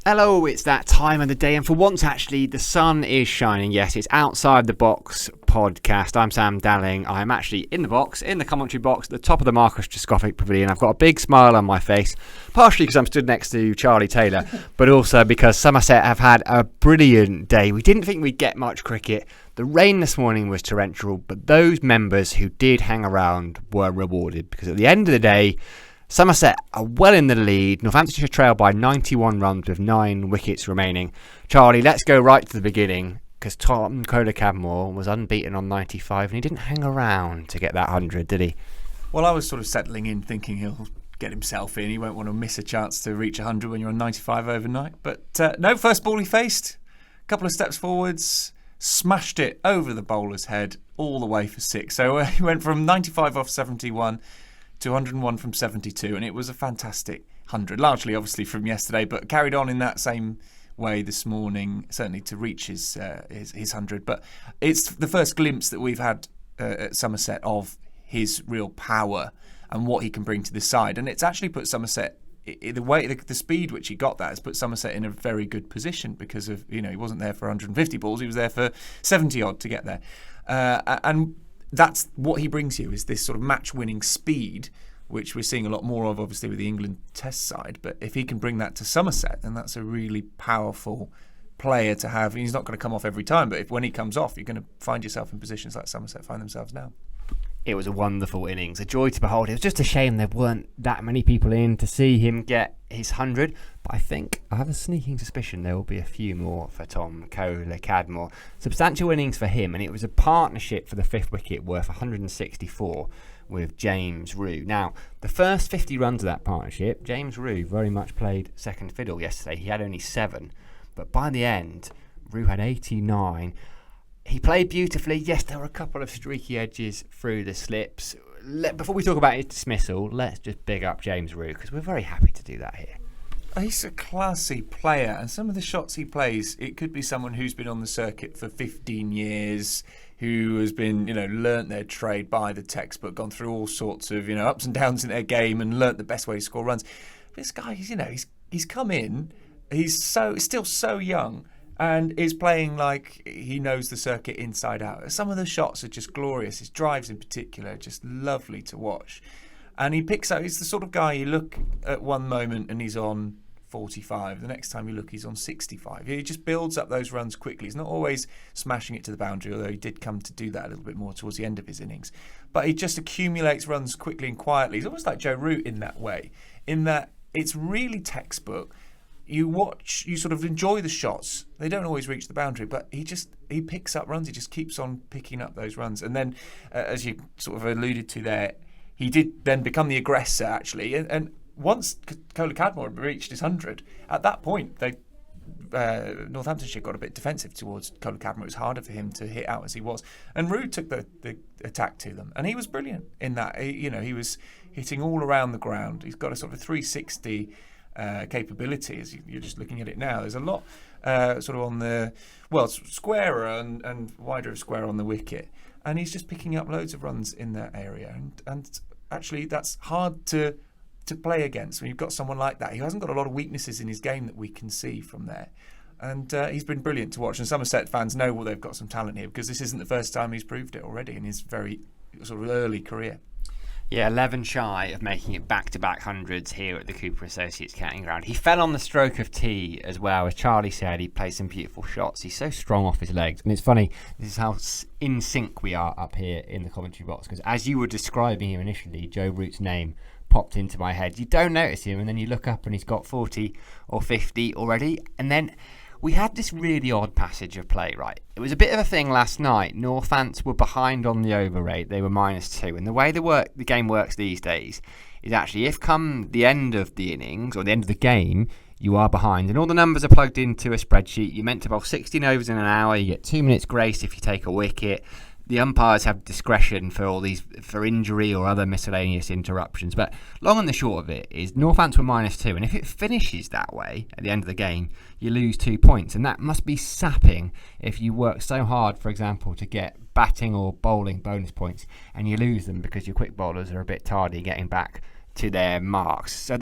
Hello, it's that time of the day, and for once actually the sun is shining. Yes, it's Outside the Box podcast. I'm Sam Dalling. I'm actually in the box, in the commentary box, at the top of the Marcus Trescothick Pavilion. I've got a big smile on my face, partially because I'm stood next to Charlie Taylor, but also because Somerset have had a brilliant day. We didn't think we'd get much cricket. The rain this morning was torrential, but those members who did hang around were rewarded, because at the end of the day, Somerset are well in the lead. Northamptonshire trail by 91 runs with 9 wickets remaining. Charlie, let's go right to the beginning, because Tom Kohler-Cadmore was unbeaten on 95 and he didn't hang around to get that 100, did he? Well, I was sort of settling in thinking he'll get himself in. He won't want to miss a chance to reach 100 when you're on 95 overnight. But no, first ball he faced, a couple of steps forwards, smashed it over the bowler's head all the way for 6. So he went from 95 off 71 to 101 from 72, and it was a fantastic 100, largely obviously from yesterday, but carried on in that same way this morning, certainly to reach his 100. But it's the first glimpse that we've had at Somerset of his real power and what he can bring to the side, and it's actually put Somerset, the speed which he got that has put Somerset in a very good position, because of, he wasn't there for 150 balls, he was there for 70 odd to get there, and that's what he brings you, is this sort of match-winning speed, which we're seeing a lot more of, obviously, with the England Test side. But if he can bring that to Somerset, then that's a really powerful player to have. He's not going to come off every time, but when he comes off, you're going to find yourself in positions like Somerset find themselves now. It was a wonderful innings, a joy to behold. It was just a shame there weren't that many people in to see him get his 100, but I have a sneaking suspicion there will be a few more for Tom Kohler-Cadmore. Substantial innings for him, and it was a partnership for the 5th wicket worth 164 with James Rew. Now, the first 50 runs of that partnership, James Rew very much played second fiddle yesterday. He had only 7, but by the end, Rew had 89. He played beautifully. Yes, there were a couple of streaky edges through the slips. Before we talk about his dismissal, let's just big up James Rew, because we're very happy to do that here. He's a classy player, and some of the shots he plays, it could be someone who's been on the circuit for 15 years, who has been, learnt their trade by the textbook, gone through all sorts of, ups and downs in their game and learnt the best way to score runs. This guy, he's come in, he's still so young, and is playing like he knows the circuit inside out. Some of the shots are just glorious. His drives in particular, just lovely to watch. And he picks up, he's the sort of guy you look at one moment and he's on 45. The next time you look, he's on 65. He just builds up those runs quickly. He's not always smashing it to the boundary, although he did come to do that a little bit more towards the end of his innings. But he just accumulates runs quickly and quietly. He's almost like Joe Root in that way, in that it's really textbook. You watch, you sort of enjoy the shots. They don't always reach the boundary, but he picks up runs. He just keeps on picking up those runs. And then, as you sort of alluded to there, he did then become the aggressor, actually. And once Kohler-Cadmore reached his 100, at that point, Northamptonshire got a bit defensive towards Kohler-Cadmore. It was harder for him to hit out as he was. And Rew took the attack to them. And he was brilliant in that. He was hitting all around the ground. He's got a sort of 360 capability, as you're just looking at it now. There's a lot sort of on the squarer and wider of square on the wicket, and he's just picking up loads of runs in that area, and actually that's hard to play against when you've got someone like that. He hasn't got a lot of weaknesses in his game that we can see from there, and he's been brilliant to watch. And Somerset fans know, well, they've got some talent here, because this isn't the first time he's proved it already in his very sort of early career. Yeah, 11 shy of making it back-to-back hundreds here at the Cooper Associates Counting Ground. He fell on the stroke of tee as well. As Charlie said, he played some beautiful shots. He's so strong off his legs. And it's funny, this is how in sync we are up here in the commentary box, because as you were describing him initially, Joe Root's name popped into my head. You don't notice him, and then you look up and he's got 40 or 50 already. And then we had this really odd passage of play, right? It was a bit of a thing last night. Northants were behind on the over rate. They were -2. And the way the game works these days is actually, if come the end of the innings or the end of the game, you are behind and all the numbers are plugged into a spreadsheet. You're meant to bowl 16 overs in an hour. You get 2 minutes grace if you take a wicket. The umpires have discretion for injury or other miscellaneous interruptions. But long and the short of it is Northants were -2, and if it finishes that way at the end of the game, you lose 2 points, and that must be sapping if you work so hard, for example, to get batting or bowling bonus points, and you lose them because your quick bowlers are a bit tardy getting back to their marks. So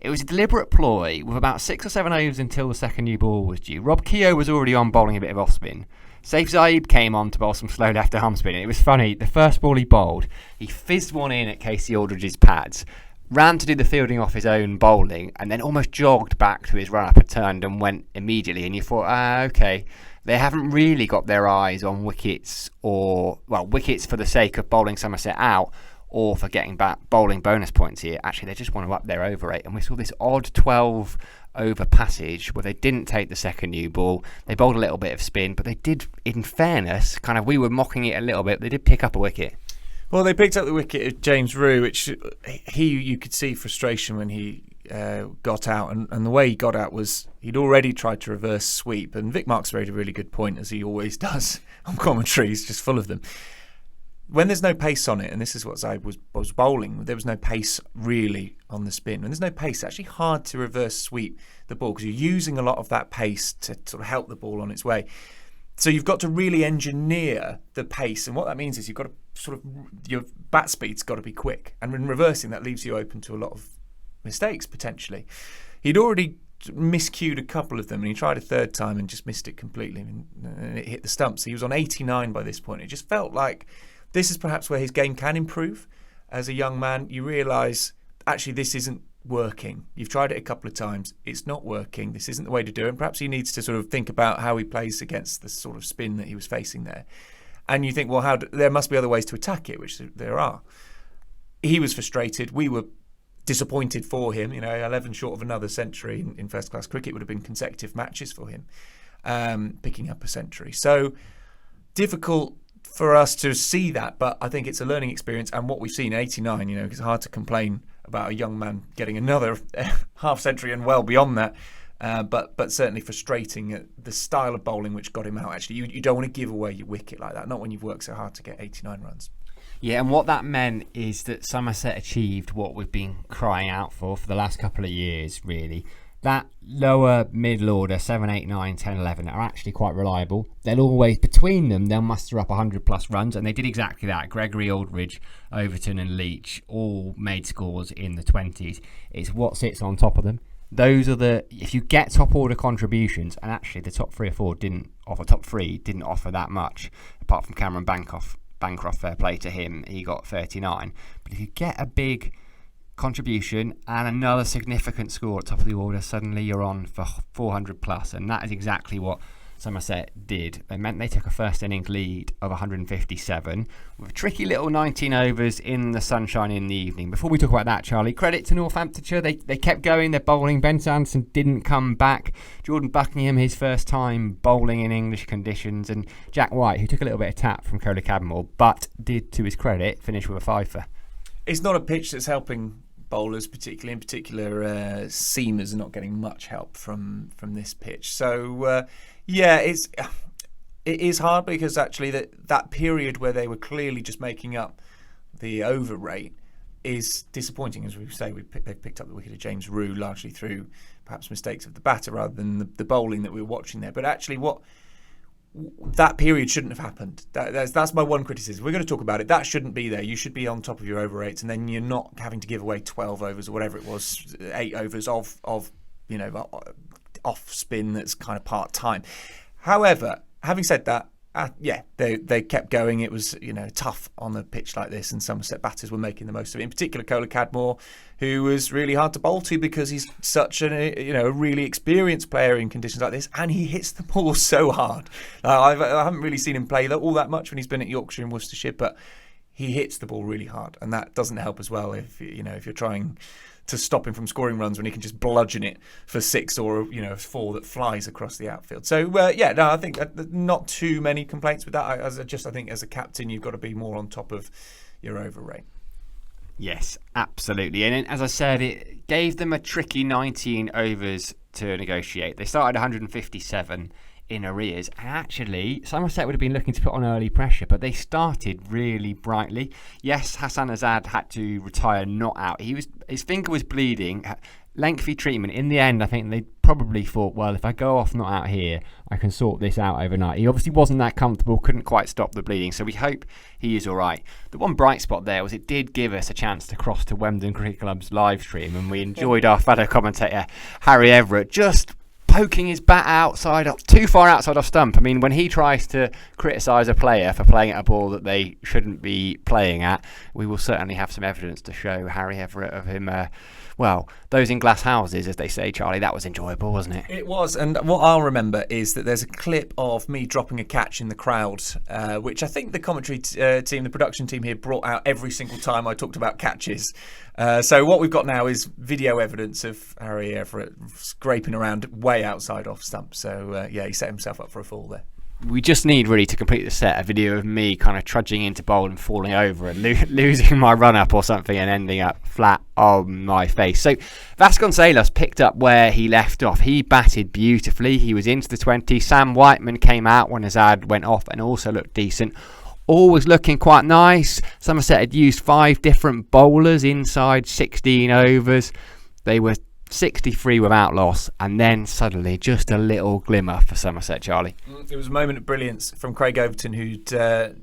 it It was a deliberate ploy with about 6 or 7 overs until the second new ball was due. Rob Keogh was already on bowling a bit of off spin. Saif Zaib came on to bowl some slow left arm spin. It was funny, the first ball he bowled, he fizzed one in at Casey Aldridge's pads, ran to do the fielding off his own bowling, and then almost jogged back to his run-up and turned and went immediately. And you thought, okay, they haven't really got their eyes on wickets wickets for the sake of bowling Somerset out or for getting back bowling bonus points here. Actually, they just want to up their over rate. And we saw this odd 12 over passage where they didn't take the second new ball. They bowled a little bit of spin, but they did, in fairness, we were mocking it a little bit, they did pick up a wicket. Well, they picked up the wicket of James Rue, which you could see frustration when he got out, and the way he got out was he'd already tried to reverse sweep, and Vic Marks made a really good point, as he always does on commentary. He's just full of them. When there's no pace on it, and this is what Zaid was bowling, there was no pace really on the spin. When there's no pace, it's actually hard to reverse sweep the ball because you're using a lot of that pace to sort of help the ball on its way. So you've got to really engineer the pace, and what that means is you've got to your bat speed's got to be quick, and in reversing that leaves you open to a lot of mistakes potentially. He'd already miscued a couple of them, and he tried a third time and just missed it completely, and it hit the stumps. So he was on 89 by this point. It just felt like this is perhaps where his game can improve. As a young man, you realise, actually, this isn't working. You've tried it a couple of times. It's not working. This isn't the way to do it. And perhaps he needs to sort of think about how he plays against the sort of spin that he was facing there. And you think, well, there must be other ways to attack it, which there are. He was frustrated. We were disappointed for him. 11 short of another century in first-class cricket would have been consecutive matches for him, picking up a century. So difficult for us to see that, but I think it's a learning experience. And what we've seen, 89, it's hard to complain about a young man getting another half century and well beyond that. But certainly frustrating at the style of bowling which got him out. Actually, you don't want to give away your wicket like that, not when you've worked so hard to get 89 runs. Yeah, and what that meant is that Somerset achieved what we've been crying out for the last couple of years, really. That lower middle order, 7, 8, 9, 10, 11, are actually quite reliable. They'll always, between them, they'll muster up 100 plus runs, and they did exactly that. Gregory, Aldridge, Overton and Leach all made scores in the 20s. It's what sits on top of them. Those are if you get top order contributions, and actually the top 3 or 4 didn't offer that much, apart from Cameron Bancroft, fair play to him, he got 39. But if you get a big contribution and another significant score at top of the order, suddenly you're on for 400 plus, and that is exactly what Somerset did. It meant they took a first innings lead of 157 with a tricky little 19 overs in the sunshine in the evening. Before we talk about that, Charlie, credit to Northamptonshire. They kept going. Their bowling, Ben Sanderson didn't come back. Jordan Buckingham, his first time bowling in English conditions, and Jack White, who took a little bit of tap from Kohler Cadmore, but did, to his credit, finish with a fifer. It's not a pitch that's helping bowlers, particular seamers are not getting much help from this pitch. So it is hard, because actually that period where they were clearly just making up the over rate is disappointing. As we say, they've picked up the wicket of James Rue largely through perhaps mistakes of the batter rather than the bowling that we were watching there. But actually that period shouldn't have happened. That's my one criticism. We're going to talk about it. That shouldn't be there. You should be on top of your over rates, and then you're not having to give away 12 overs or whatever it was, 8 overs of off spin that's kind of part time. However, having said that, they kept going. It was tough on a pitch like this, and Somerset batters were making the most of it. In particular, Kohler Cadmore, who was really hard to bowl to because he's such a really experienced player in conditions like this, and he hits the ball so hard. I haven't really seen him play all that much when he's been at Yorkshire and Worcestershire, but he hits the ball really hard, and that doesn't help as well if you're trying to stop him from scoring runs when he can just bludgeon it for 6 or 4 that flies across the outfield. So I think not too many complaints with that. I think as a captain you've got to be more on top of your over rate. Yes, absolutely. And as I said, it gave them a tricky 19 overs to negotiate. They started 157 in arrears, and actually Somerset would have been looking to put on early pressure, but they started really brightly. Yes, Hassan Azad had to retire not out. His finger was bleeding. lengthy treatment. In the end, I think they probably thought, well, if I go off not out here, I can sort this out overnight. He obviously wasn't that comfortable, couldn't quite stop the bleeding, so we hope he is all right. The one bright spot there was it did give us a chance to cross to Wembley Cricket Club's live stream, and we enjoyed our fellow commentator Harry Everett just poking his bat outside, too far outside off stump. I mean, when he tries to criticise a player for playing at a ball that they shouldn't be playing at, we will certainly have some evidence to show Harry Everett of him. Well, those in glass houses, as they say, Charlie, that was enjoyable, wasn't it? It was, and what I'll remember is that there's a clip of me dropping a catch in the crowd, which I think the commentary team, the production team here, brought out every single time I talked about catches. So what we've got now is video evidence of Harry Everett scraping around way outside off stump. So, he set himself up for a fall there. We just need really to complete the set a video of me kind of trudging into bowl and falling over and losing my run up or something and ending up flat on my face. So Vasconcelos picked up where he left off. He batted beautifully. He was into the 20. Sam Whiteman came out when Azad went off and also looked decent. All was looking quite nice. Somerset had used 5 different bowlers inside 16 overs. They were 63 without loss, and then suddenly just a little glimmer for Somerset, Charlie. It was a moment of brilliance from Craig Overton, who'd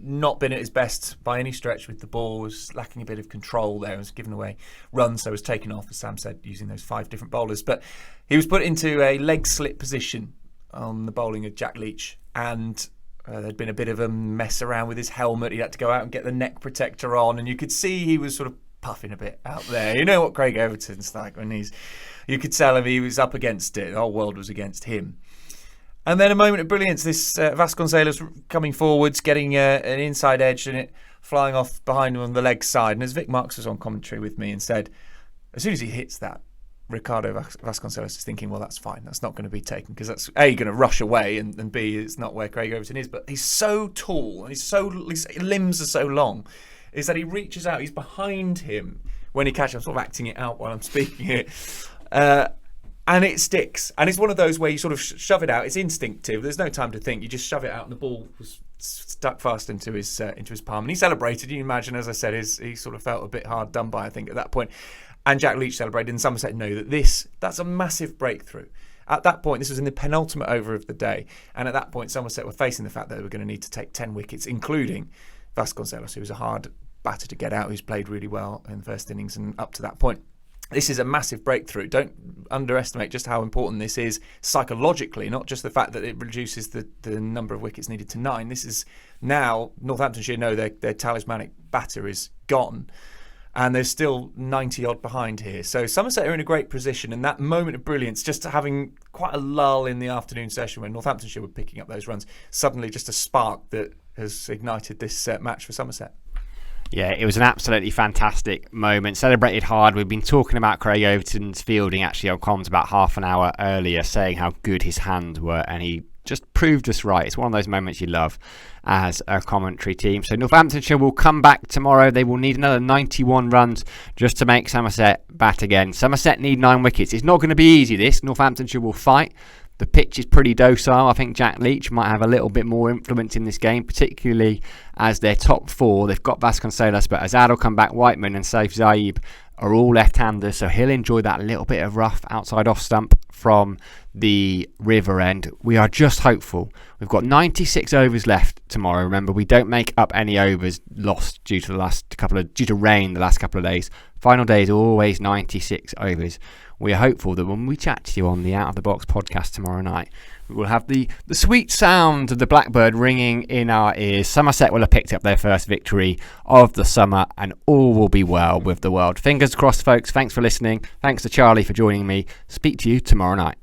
not been at his best by any stretch with the ball, was lacking a bit of control there, was giving away runs, so was taken off, as Sam said, using those 5 different bowlers. But he was put into a leg slip position on the bowling of Jack Leach, and there'd been a bit of a mess around with his helmet. He had to go out and get the neck protector on, and you could see he was sort of puffing a bit out there. You know what Craig Overton's like when you could tell him he was up against it. The whole world was against him. And then a moment of brilliance. This Vasconcelos coming forwards, getting an inside edge and it flying off behind him on the leg side. And as Vic Marks was on commentary with me and said, as soon as he hits that, Ricardo Vasconcelos is thinking, well, that's fine. That's not going to be taken because that's A, going to rush away, and B, it's not where Craig Overton is. But he's so tall and his limbs are so long, is that he reaches out. He's behind him when he catches. I'm sort of acting it out while I'm speaking here. And it sticks. And it's one of those where you sort of shove it out. It's instinctive. There's no time to think. You just shove it out and the ball was stuck fast into his palm. And he celebrated. You can imagine, as I said, he sort of felt a bit hard done by, I think, at that point. And Jack Leach celebrated, and Somerset know that that's a massive breakthrough. At that point, this was in the penultimate over of the day, and at that point, Somerset were facing the fact that they were going to need to take 10 wickets, including Vasconcelos, who was a hard batter to get out, who's played really well in the first innings and up to that point. This is a massive breakthrough. Don't underestimate just how important this is psychologically, not just the fact that it reduces the number of wickets needed to 9. This is now, Northamptonshire know their talismanic batter is gone. And there's still 90 odd behind here. So Somerset are in a great position, and that moment of brilliance, just having quite a lull in the afternoon session when Northamptonshire were picking up those runs, suddenly just a spark that has ignited this match for Somerset. Yeah, it was an absolutely fantastic moment. Celebrated hard. We've been talking about Craig Overton's fielding actually on comms about half an hour earlier, saying how good his hands were, and he just proved us right. It's one of those moments you love as a commentary team. So Northamptonshire will come back tomorrow. They will need another 91 runs just to make Somerset bat again. Somerset need 9 wickets. It's not going to be easy, this. Northamptonshire will fight. The pitch is pretty docile. I think Jack Leach might have a little bit more influence in this game, particularly as their top 4. They've got Vasconcelos, but Azad will come back. Whiteman and Saif Zaib are all left-handers, so he'll enjoy that little bit of rough outside off stump from the river end. We are just hopeful. We've got 96 overs left tomorrow. Remember, we don't make up any overs lost due to rain the last couple of days. Final day is always 96 overs. We are hopeful that when we chat to you on the Out of the Box podcast tomorrow night, we will have the sweet sound of the blackbird ringing in our ears. Somerset will have picked up their first victory of the summer, and all will be well with the world. Fingers crossed, folks. Thanks for listening. Thanks to Charlie for joining me. Speak to you tomorrow night.